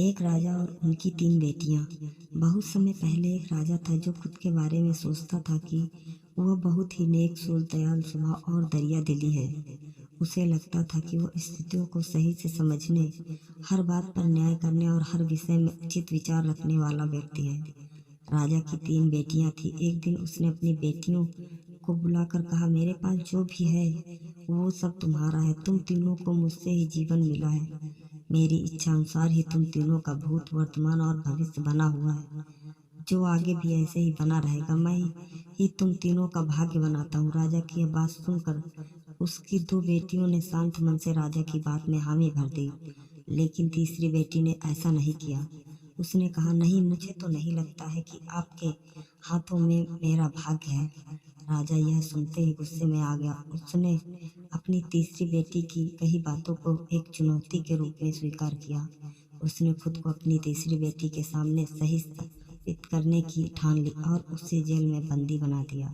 एक राजा और उनकी 3 बेटियां। बहुत समय पहले एक राजा था जो खुद के बारे में सोचता था कि वह बहुत ही नेक, सोच, दयालु स्वभाव और दरिया दिली है। उसे लगता था कि वह स्थितियों को सही से समझने, हर बात पर न्याय करने और हर विषय में उचित विचार रखने वाला व्यक्ति है। राजा की 3 बेटियां थी। एक दिन उसने अपनी बेटियों को बुलाकर कहा, मेरे पास जो भी है वो सब तुम्हारा है। तुम तीनों को मुझसे ही जीवन मिला है। मेरी इच्छा अनुसार ही तुम तीनों का भूत, वर्तमान और भविष्य बना हुआ है, जो आगे भी ऐसे ही बना रहेगा। मैं ही तुम तीनों का भाग्य बनाता हूँ। राजा की यह बात सुनकर उसकी 2 बेटियों ने शांत मन से राजा की बात में हामी भर दी, लेकिन तीसरी बेटी ने ऐसा नहीं किया। उसने कहा, नहीं, मुझे तो नहीं लगता है कि आपके हाथों में मेरा भाग्य है। राजा यह सुनते ही गुस्से में आ गया। उसने अपनी तीसरी बेटी की कही बातों को एक चुनौती के रूप में स्वीकार किया। उसने खुद को अपनी तीसरी बेटी के सामने सही साबित करने की ठान ली और उसे जेल में बंदी बना दिया।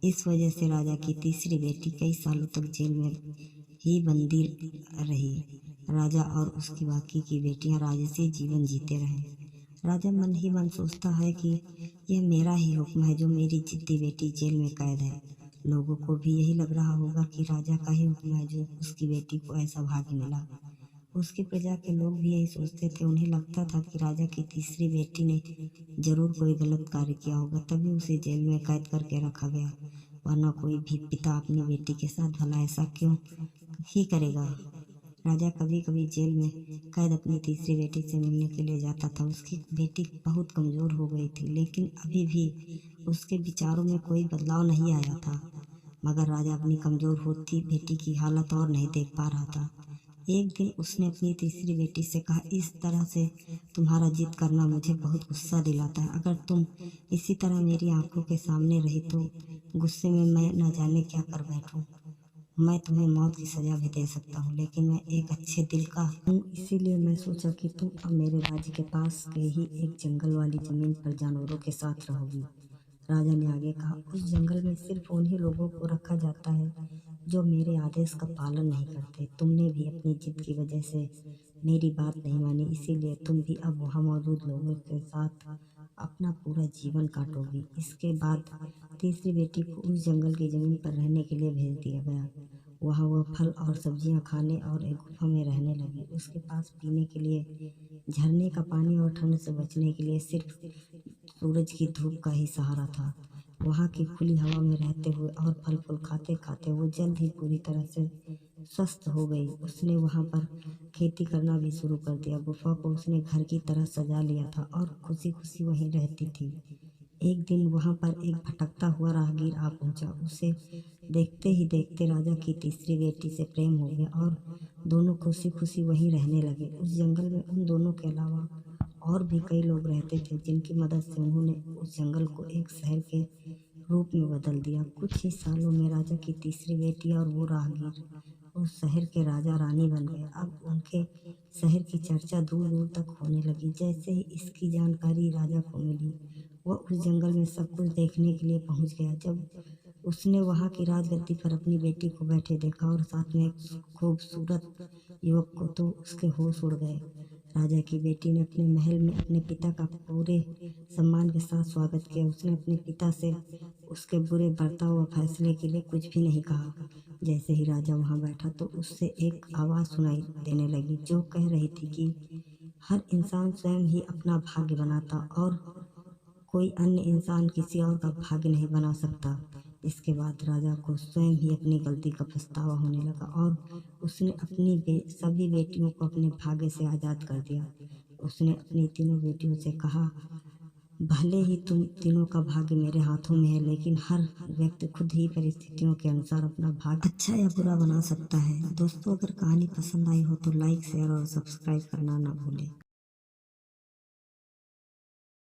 इस वजह से राजा की तीसरी बेटी कई सालों तक जेल में ही बंदी रही। राजा और उसकी बाकी की बेटियां राजसी जीवन जीते रहे। राजा मन ही मन सोचता है कि यह मेरा ही हुक्म है जो मेरी जिद्दी बेटी जेल में कैद है। लोगों को भी यही लग रहा होगा कि राजा का ही हुक्म है जो उसकी बेटी को ऐसा भाग्य मिला। उसकी प्रजा के लोग भी यही सोचते थे। उन्हें लगता था कि राजा की तीसरी बेटी ने जरूर कोई गलत कार्य किया होगा, तभी उसे जेल में कैद करके रखा गया। वरना कोई भी पिता अपनी बेटी के साथ भला ऐसा क्यों ही करेगा। राजा कभी कभी जेल में कैद अपनी तीसरी बेटी से मिलने के लिए जाता था। उसकी बेटी बहुत कमजोर हो गई थी, लेकिन अभी भी उसके विचारों में कोई बदलाव नहीं आया था। मगर राजा अपनी कमजोर होती बेटी की हालत और नहीं देख पा रहा था। एक दिन उसने अपनी तीसरी बेटी से कहा, इस तरह से तुम्हारा जिद करना मुझे बहुत गुस्सा दिलाता है। अगर तुम इसी तरह मेरी आंखों के सामने रही तो गुस्से में मैं न जाने क्या कर बैठूं। मैं तुम्हें मौत की सजा भी दे सकता हूँ, लेकिन मैं एक अच्छे दिल का हूँ, इसीलिए मैं सोचा कि तुम अब मेरे राज्य के पास के ही एक जंगल वाली जमीन पर जानवरों के साथ रहोगी। राजा ने आगे कहा, उस जंगल में सिर्फ उन्हीं लोगों को रखा जाता है जो मेरे आदेश का पालन नहीं करते। तुमने भी अपनी जिद की वजह से मेरी बात नहीं मानी, इसीलिए तुम भी अब वहाँ मौजूद लोगों के साथ अपना पूरा जीवन काटोगी। इसके बाद तीसरी बेटी को उस जंगल की जमीन पर रहने के लिए भेज दिया गया। वहाँ वह फल और सब्जियां खाने और एक गुफा में रहने लगी। उसके पास पीने के लिए झरने का पानी और ठंड से बचने के लिए सिर्फ सूरज की धूप का ही सहारा था। वहाँ की खुली हवा में रहते हुए और फल फूल खाते खाते वो जल्द ही पूरी तरह से स्वस्थ हो गई। उसने वहाँ पर खेती करना भी शुरू कर दिया। गुफा को उसने घर की तरह सजा लिया था और खुशी खुशी वहीं रहती थी। एक दिन वहाँ पर एक भटकता हुआ राहगीर आ पहुंचा। उसे देखते ही देखते राजा की तीसरी बेटी से प्रेम हो गया और दोनों खुशी खुशी वहीं रहने लगे। उस जंगल में उन दोनों के अलावा और भी कई लोग रहते थे, जिनकी मदद से उन्होंने उस जंगल को एक शहर के रूप में बदल दिया। कुछ ही सालों में राजा की तीसरी बेटी और वो राहगीर उस शहर के राजा रानी बन गए। अब उनके शहर की चर्चा दूर दूर तक होने लगी। जैसे ही इसकी जानकारी राजा को मिली, वह उस जंगल में सब कुछ देखने के लिए पहुंच गया। जब उसने वहां की राजगद्दी पर अपनी बेटी को बैठे देखा और साथ में एक खूबसूरत युवक को, तो उसके होश उड़ गए। राजा की बेटी ने अपने महल में अपने पिता का पूरे सम्मान के साथ स्वागत किया। उसने अपने पिता से उसके बुरे बर्ताव व फैसले के लिए कुछ भी नहीं कहा। जैसे ही राजा वहां बैठा तो उससे एक आवाज सुनाई देने लगी, जो कह रही थी कि हर इंसान स्वयं ही अपना भाग्य बनाता और कोई अन्य इंसान किसी और का भाग्य नहीं बना सकता। इसके बाद राजा को स्वयं ही अपनी गलती का पछतावा होने लगा और उसने अपनी सभी बेटियों को अपने भाग्य से आज़ाद कर दिया। उसने अपनी तीनों बेटियों से कहा, भले ही तुम तीनों का भाग्य मेरे हाथों में है, लेकिन हर व्यक्ति खुद ही परिस्थितियों के अनुसार अपना भाग्य अच्छा या बुरा बना सकता है। दोस्तों, अगर कहानी पसंद आई हो तो लाइक, शेयर और सब्सक्राइब करना ना भूलें।